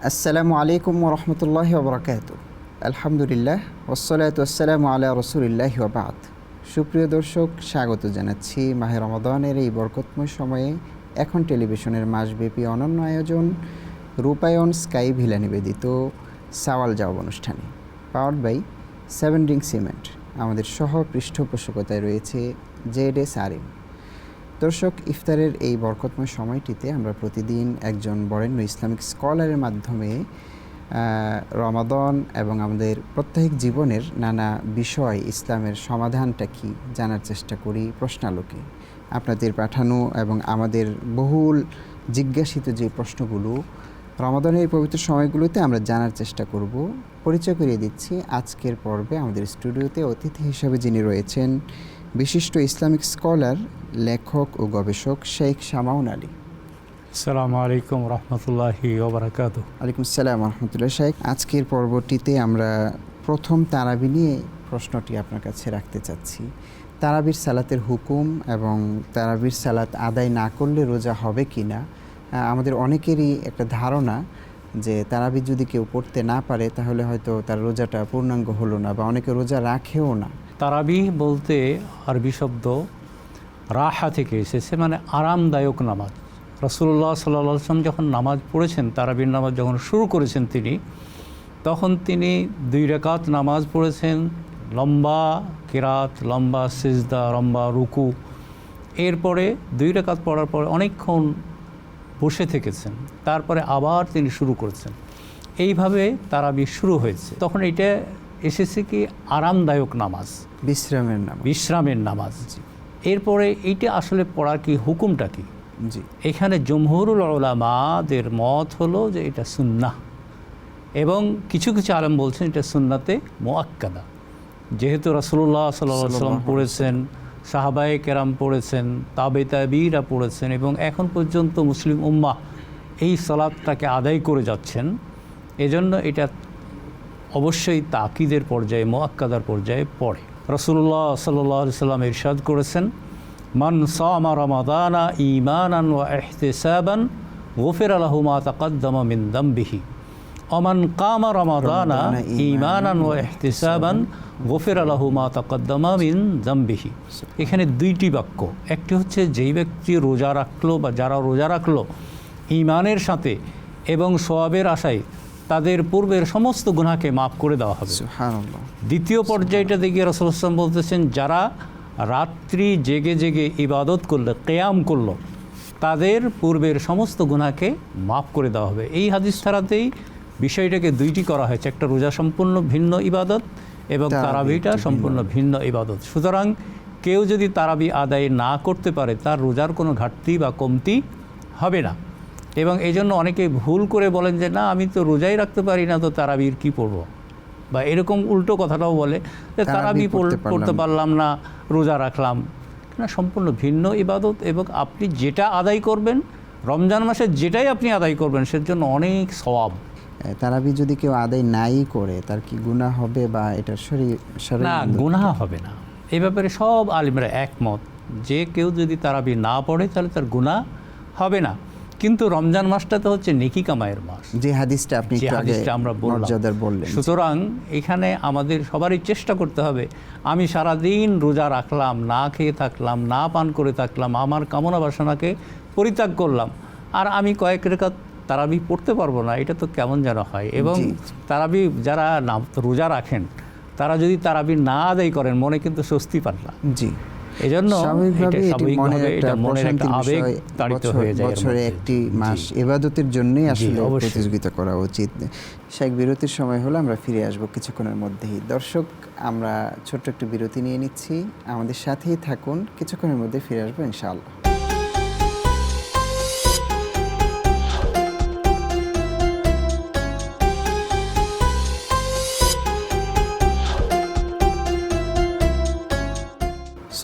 আসসালামু আলাইকুম ওরহমতুল্লাহি ওবরাকাতুহু। আলহামদুলিল্লাহ ওয়াসসালাতু ওয়াসসালামু আলা রাসূলিল্লাহি ওয়া বা'দ। সুপ্রিয় দর্শক, স্বাগত জানাচ্ছি মাহে রমাদানের এই বরকতময় সময়ে এখন টেলিভিশনের মাসব্যাপী অনন্য আয়োজন রূপায়ণ স্কাই ভিলা নিবেদিত সাওয়াল জবাব অনুষ্ঠানে, পাওয়ার্ড বাই 7 রিং সিমেন্ট। আমাদের সহ পৃষ্ঠপোষকতায় রয়েছে ZSRM। দর্শক, ইফতারের এই বরকতময় সময়টিতে আমরা প্রতিদিন একজন বরেণ্য ইসলামিক স্কলারের মাধ্যমে রমাদান এবং আমাদের প্রত্যেক জীবনের নানা বিষয়, ইসলামের সমাধানটা কি জানার চেষ্টা করি প্রশ্নালোকে। আপনাদের পাঠানো এবং আমাদের বহুল জিজ্ঞাসিত যে প্রশ্নগুলো রমাদানের এই পবিত্র সময়গুলোতে আমরা জানার চেষ্টা করব। পরিচয় করিয়ে দিচ্ছি, আজকের পর্বে আমাদের স্টুডিওতে অতিথি হিসেবে যিনি রয়েছেন বিশিষ্ট ইসলামিক স্কলার, লেখক ও গবেষক শেখ শামাউন আলী। আসসালামু আলাইকুম রহমতুল্লাহি ওয়া বারাকাতুহু। ওয়ালাইকুম আসসালাম রহমতুল্লাহ। শেখ, আজকের পর্বটিতে আমরা প্রথম তারাবি নিয়ে প্রশ্নটি আপনার কাছে রাখতে চাচ্ছি। তারাবির সালাতের হুকুম এবং তারাবির সালাত আদায় না করলে রোজা হবে কি না। আমাদের অনেকেরই একটা ধারণা যে তারাবি যদি কেউ পড়তে না পারে তাহলে হয়তো তার রোজাটা পূর্ণাঙ্গ হলো না, বা অনেকে রোজা রাখেও না। তারাবি বলতে আরবি শব্দ রাহা থেকে এসেছে, মানে আরামদায়ক নামাজ। রাসূলুল্লাহ সাল্লাল্লাহু আলাইহি ওয়াসাল্লাম যখন নামাজ পড়েছেন, তারাবির নামাজ যখন শুরু করেছেন তখন তিনি 2 রাকাত নামাজ পড়েছেন, লম্বা কিরাত, লম্বা সিজদা, লম্বা রুকু। এরপরে 2 রাকাত পড়ার পরে অনেকক্ষণ বসে থেকেছেন, তারপরে আবার তিনি শুরু করেছেন। এইভাবে তারাবি শুরু হয়েছে। তখন এটা এসেছে কি আরামদায়ক নামাজ, বিশ্রামের নামাজ। এরপরে এইটা আসলে পড়ার কি হুকুমটা কি? জি, এখানে জমহুরুল উলামাদের মত হলো যে এটা সুন্নাহ, এবং কিছু কিছু আলেম বলছেন এটা সুন্নাতে মুআক্কাদা। যেহেতু রাসূলুল্লাহ সাল্লাল্লাহু আলাইহি ওয়াসাল্লাম পড়েছেন, সাহাবায়ে কেরাম পড়েছেন, তাবেঈরা পড়েছেন, এবং এখন পর্যন্ত মুসলিম উম্মাহ এই সালাতটাকে আদায় করে যাচ্ছেন। এজন্য এটা অবশ্যই তাকিদের পর্যায়ে, মুআক্কাদার পর্যায়ে পড়ে। রাসূলুল্লাহ সাল্লাল্লাহু আলাইহি ওয়াসাল্লাম ইরশাদ করেছেন, মান সামা রমাদানা ঈমানান ওয়া ইহতিসাবান গুফিরা লাহু মা তাকাদ্দামা মিন যামবিহি ওয়া মান কামা রমাদানা ঈমানান ওয়া ইহতিসাবান গুফিরা লাহু মা তাকাদ্দামা মিন যামবিহি। এখানে 2টি বাক্য। একটি হচ্ছে যেই ব্যক্তি রোজা রাখলো বা যারা রোজা রাখলো ঈমানের সাথে এবং সওয়াবের আশায়, তাদের পূর্বের সমস্ত গুনাহকে মাফ করে দেওয়া হবে। সুবহানাল্লাহ। দ্বিতীয় পর্যায়টা দেখে রাসূলুল্লাহ সাল্লাল্লাহু আলাইহি ওয়াসাল্লাম বলতেছেন, যারা রাত্রি জেগে জেগে ইবাদত করলো, কিয়াম করলো, তাদের পূর্বের সমস্ত গুনাহকে মাফ করে দেওয়া হবে। এই হাদিস ধারাতেই বিষয়টাকে 2টি করা হয়েছে, একটা রোজা সম্পূর্ণ ভিন্ন ইবাদত এবং তারাবিটা সম্পূর্ণ ভিন্ন ইবাদত। সুতরাং কেউ যদি তারাবি আদায় না করতে পারে তার রোজার কোনো ঘাটতি বা কমতি হবে না। এবং এই জন্য অনেকে ভুল করে বলেন যে না, আমি তো রোজাই রাখতে পারি না, তো তারাবির কি পড়ব, বা এরকম উল্টো কথাটাও বলে যে তারাবি পড়তে পারলাম না, রোজা রাখলাম না। সম্পূর্ণ ভিন্ন ইবাদত, এবং আপনি যেটা আদায় করবেন রমজান মাসে, যেটাই আপনি আদায় করবেন সের জন্য অনেক সওয়াব। তারাবি যদি কেউ আদায় নাই করে তার কি গুনাহ হবে, বা এটা না, গুনাহ হবে না। এই ব্যাপারে সব আলিমরা একমত যে কেউ যদি তারাবি না পড়ে তাহলে তার গুনাহ হবে না। কিন্তু রমজান মাসটা তো হচ্ছে নেকি কামায়ের মাস, যে হাদিসটা আপনি আমরা বললেন। সুতরাং এখানে আমাদের সবারই চেষ্টা করতে হবে, আমি সারাদিন রোজা রাখলাম, না খেয়ে থাকলাম, না পান করে থাকলাম, আমার কামনা বাসনাকে পরিত্যাগ করলাম, আর আমি কয়েক রাকাত তারাবি পড়তে পারবো না, এটা তো কেমন যেন হয়। এবং তারাবি যারা রোজা রাখেন তারা যদি তারাবি না আদায় করেন মনে কিন্তু স্বস্তি পান না। জি, এজন্য মনের একটা আবেগ তাড়িত হয়ে যায়। বছরে একটি মাস ইবাদতের জন্যই আসলে প্রতিযোগিতা করা উচিত। শেখ, বিরতির সময় হলো, আমরা ফিরে আসবো কিছুক্ষণের মধ্যেই। দর্শক, আমরা ছোট্ট একটু বিরতি নিয়ে নিচ্ছি, আমাদের সাথেই থাকুন, কিছুক্ষণের মধ্যে ফিরে আসবো ইনশাআল্লাহ।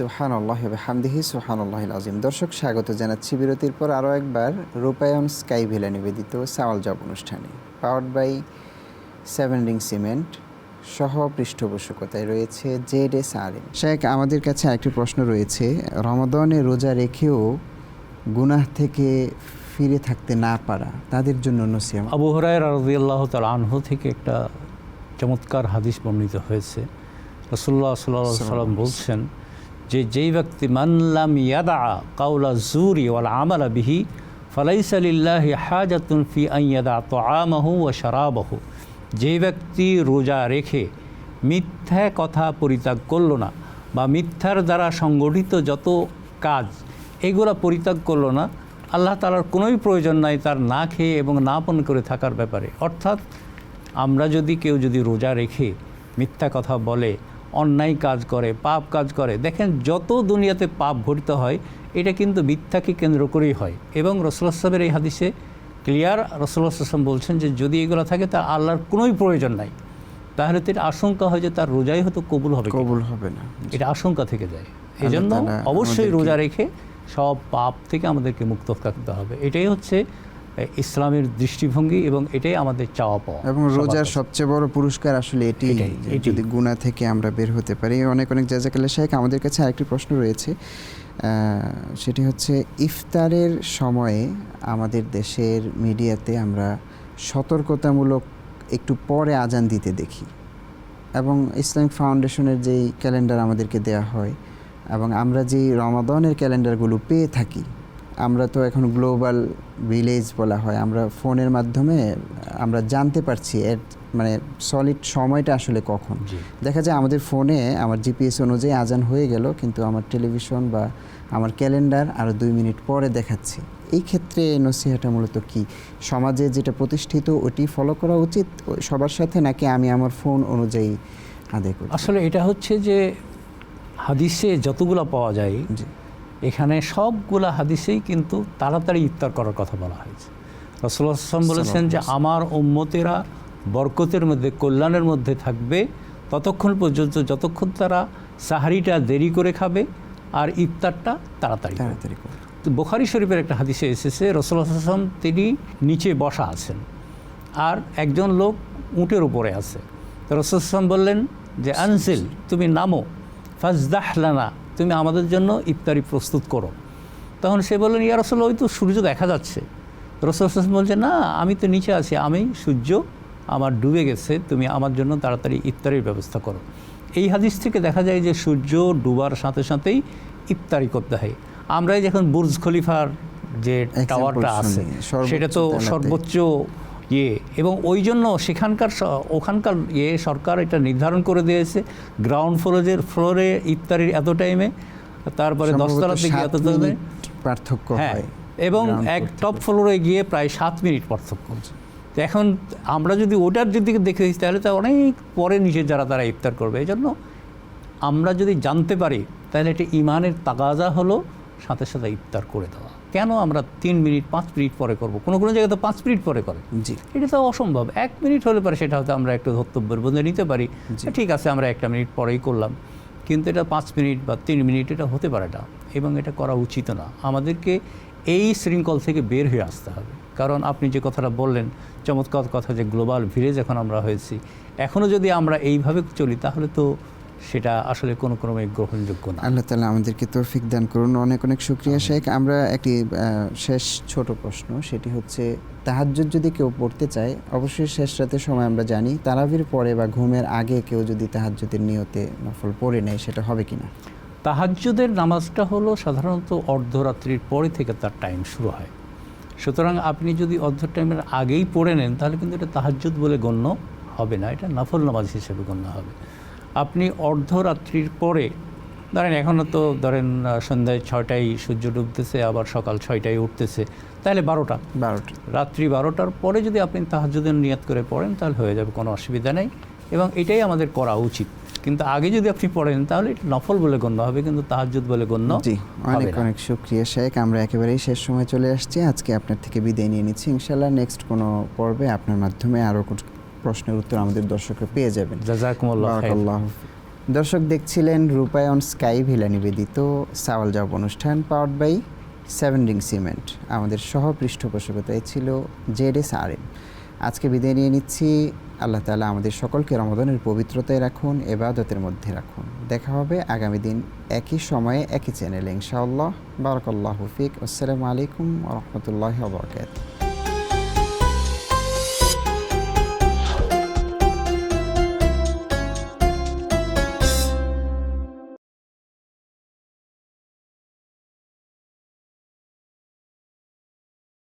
সুবহানাল্লাহি ওয়া বিহামদিহি সুবহানাল্লাহিল আযীম। দর্শক, স্বাগত জানাচ্ছি বিরতির পর আরও একবার রূপায়ণ স্কাই ভিলা নিবেদিত সাওয়াল জবাব অনুষ্ঠানে, পাওয়ার্ড বাই 7 রিং সিমেন্ট, সহ পৃষ্ঠপোষকতায় রয়েছে ZSRM। শেখ, আমাদের কাছে আরেকটি প্রশ্ন রয়েছে, রমাদানে রোজা রেখেও গুনাহ থেকে ফিরে থাকতে না পারা, তাদের জন্য নসিহত। আবু হুরায়রা রাদিয়াল্লাহু তাআলা আনহু থেকে একটা চমৎকার হাদিস বর্ণিত হয়েছে। রাসূলুল্লাহ সাল্লাল্লাহু আলাইহি ওয়াসাল্লাম বলছেন যে যেই ব্যক্তি মান লাম ইয়াদা কাওলা যুরি ওয়াল আমালা বিহি ফালাইসা লিল্লাহি হাজাতুন ফি আন ইয়াদা তাআমাহু ওয়া শারাবাহু, যেই ব্যক্তি রোজা রেখে মিথ্যা কথা পরিত্যাগ করলো না বা মিথ্যার দ্বারা সংগঠিত যত কাজ এগুলো পরিত্যাগ করলো না, আল্লাহ তাআলার কোনোই প্রয়োজন নাই তার না খেয়ে এবং না পান করে থাকার ব্যাপারে। অর্থাৎ আমরা যদি কেউ যদি রোজা রেখে মিথ্যা কথা বলে, অন্যায় কাজ করে, পাপ কাজ করে, দেখেন যত দুনিয়াতে পাপ ঘটিত হয় এটা কিন্তু মিথ্যাকে কেন্দ্র করেই হয়। এবং রাসূলুল্লাহ সাল্লাল্লাহু আলাইহি ওয়াসাল্লামের এই হাদিসে ক্লিয়ার রাসূলুল্লাহ সাল্লাল্লাহু আলাইহি ওয়াসাল্লাম বলছেন যে যদি এগুলো থাকে তার আল্লাহর কোনোই প্রয়োজন নাই, তাহলে তো এটা আশঙ্কা হয় যে তার রোজাই হয়তো কবুল হবে না, এটা আশঙ্কা থেকে যায়। এই জন্য অবশ্যই রোজা রেখে সব পাপ থেকে আমাদেরকে মুক্ত থাকতে হবে। এটাই হচ্ছে ইসলামের দৃষ্টিভঙ্গি এবং এটাই আমাদের চাওয়া পাওয়া। এবং রোজার সবচেয়ে বড় পুরস্কার আসলে এটি, যদি গুনাহ থেকে আমরা বের হতে পারি। অনেক অনেক জাযাকাল্লাহ শাইখ। আমাদের কাছে আরেকটি প্রশ্ন রয়েছে, সেটি হচ্ছে ইফতারের সময়ে আমাদের দেশের মিডিয়াতে আমরা সতর্কতামূলক একটু পরে আজান দিতে দেখি, এবং ইসলামিক ফাউন্ডেশনের যেই ক্যালেন্ডার আমাদেরকে দেয়া হয় এবং আমরা যেই রমাদানের ক্যালেন্ডারগুলো পেয়ে থাকি, আমরা তো এখন গ্লোবাল ভিলেজ বলা হয়, আমরা ফোনের মাধ্যমে আমরা জানতে পারছি এর মানে সলিড সময়টা আসলে কখন। দেখা যায় আমাদের ফোনে আমার জিপিএস অনুযায়ী আজান হয়ে গেল, কিন্তু আমার টেলিভিশন বা আমার ক্যালেন্ডার আরও 2 মিনিট পরে দেখাচ্ছে। এই ক্ষেত্রে নসিহাটা মূলত কি, সমাজে যেটা প্রতিষ্ঠিত ওটি ফলো করা উচিত সবার সাথে, নাকি আমি আমার ফোন অনুযায়ী আদায় করি? আসলে এটা হচ্ছে যে হাদিসে যতগুলো পাওয়া যায় এখানে সবগুলা হাদিসেই কিন্তু তাড়াতাড়ি ইফতার করার কথা বলা হয়েছে। রাসূলুল্লাহ সাল্লাল্লাহু আলাইহি ওয়াসাল্লাম বলেছেন যে আমার উম্মতেরা বরকতের মধ্যে, কল্যাণের মধ্যে থাকবে ততক্ষণ পর্যন্ত যতক্ষণ তারা সাহারিটা দেরি করে খাবে আর ইফতারটা তাড়াতাড়ি করবে। তো বুখারী শরীফের একটা হাদিসে এসেছে রাসূলুল্লাহ সাল্লাল্লাহু আলাইহি ওয়াসাল্লাম তিনি নিচে বসা আছেন আর একজন লোক উটের উপরে আছে। তো রাসূলুল্লাহ সাল্লাল্লাহু আলাইহি ওয়াসাল্লাম বললেন যে আনজিল, তুমি নামো, ফাজদাহ লানা, তুমি আমাদের জন্য ইফতারি প্রস্তুত করো। তখন সে বললেন ইয়া রাসূলুল্লাহ, ওই তো সূর্য দেখা যাচ্ছে। রাসূলুল্লাহ সাল্লাল্লাহু আলাইহি ওয়াসাল্লাম বলছে না, আমি তো নিচে আছি, আমি সূর্য আমার ডুবে গেছে, তুমি আমার জন্য তাড়াতাড়ি ইফতারির ব্যবস্থা করো। এই হাদিস থেকে দেখা যায় যে সূর্য ডুবার সাথে সাথেই ইফতারি করতে হয়। আমরা যখন বুর্জ খলিফার যে টাওয়ারটা আছে সেটা তো সর্বোচ্চ এবং ওই জন্য ওখানকার সরকার এটা নির্ধারণ করে দিয়েছে গ্রাউন্ড ফ্লোরে ইফতারির এত টাইমে, তারপরে 10 তলা থেকে এত টাইমে পার্থক্য হয়, এবং এক টপ ফ্লোরে গিয়ে প্রায় 7 মিনিট পার্থক্য। তো এখন আমরা যদি ওটার দিকে দেখে দিই তাহলে তো অনেক পরে নিচে তারা ইফতার করবে। এই জন্য আমরা যদি জানতে পারি তাহলে এটা ইমানের তাগাজা হলো সাথে সাথে ইফতার করে দেওয়া। কেন আমরা 3 মিনিট 5 মিনিট পরে করবো? কোনো জায়গায় তো 5 মিনিট পরে করে, এটা তো অসম্ভব। 1 মিনিট হলে পরে সেটা হয়তো আমরা একটু ধর্তব্যের মধ্যে নিতে পারি, ঠিক আছে আমরা 1 মিনিট পরেই করলাম, কিন্তু এটা 5 মিনিট বা 3 মিনিট এটা হতে পারে না, এবং এটা করা উচিত না। আমাদেরকে এই শৃঙ্খল থেকে বের হয়ে আসতে হবে। কারণ আপনি যে কথাটা বললেন, চমৎকার কথা, যে গ্লোবাল ভিলেজ এখন আমরা হয়েছি, এখনও যদি আমরা এইভাবে চলি তাহলে তো সেটা আসলে কোনো ক্রমে গ্রহণযোগ্য না। আল্লাহ তাআলা আমাদেরকে তৌফিক দান করুন। অনেক অনেক শুকরিয়া শেখ। আমরা একটি শেষ ছোট প্রশ্ন, সেটি হচ্ছে তাহাজ্জুদ যদি কেউ পড়তে চায়, অবশ্যই শেষ রাতের সময় আমরা জানি, তারাবির পরে বা ঘুমের আগে কেউ যদি তাহাজ্জুদের নিয়তে নফল পড়ে নেয় সেটা হবে কিনা? তাহাজ্জুদের নামাজটা হলো সাধারণত অর্ধরাত্রির পরে থেকে তার টাইম শুরু হয়। সুতরাং আপনি যদি অর্ধ টাইমের আগেই পড়ে নেন তাহলে কিন্তু এটা তাহাজ্জুদ বলে গণ্য হবে না, এটা নফল নামাজ হিসেবে গণ্য হবে। আপনি অর্ধরাত্রির পরে ধরেন, এখনও তো ধরেন সন্ধ্যায় 6টায় সূর্য ডুবতেছে, আবার সকাল 6টায় উঠতেছে, তাহলে 12টা রাত্রি 12টার পরে যদি আপনি তাহাজ্জুদের নিয়াত করে পড়েন তাহলে হয়ে যাবে, কোনো অসুবিধা নেই, এবং এটাই আমাদের করা উচিত। কিন্তু আগে যদি আপনি পড়েন তাহলে এটা নফল বলে গণ্য হবে, কিন্তু তাহাজ্জুদ বলে গণ্য হবে না। অনেক অনেক শুকরিয়া শেখ। আমরা একেবারেই শেষ সময় চলে আসছি, আজকে আপনার থেকে বিদায় নিয়ে নিচ্ছি। ইনশাআল্লাহ নেক্সট কোনো পর্বে আপনার মাধ্যমে আরও প্রশ্নের উত্তর আমাদের দর্শকরা পেয়ে যাবেন। জাযাকুমুল্লাহ খাইর। দর্শক দেখছিলেন রূপায়ণ স্কাই ভিলা নিবেদিত সওয়াল জবাব অনুষ্ঠান, পাওয়ার্ড বাই 7 রিং সিমেন্ট। আমাদের সহ পৃষ্ঠপোষকতায় ছিল ZSRM। আজকে বিদায় নিয়ে নিচ্ছি আল্লাহ তাআলা আমাদের সকলকে রমাদানের পবিত্রতায় রাখুন, ইবাদতের মধ্যে রাখুন। দেখা হবে আগামী দিন একই সময়ে একই চ্যানেলে ইনশাআল্লাহ। বারাকাল্লাহু ফিক। আসসালামু আলাইকুম ওয়া রাহমাতুল্লাহি ওয়া বারাকাতুহু।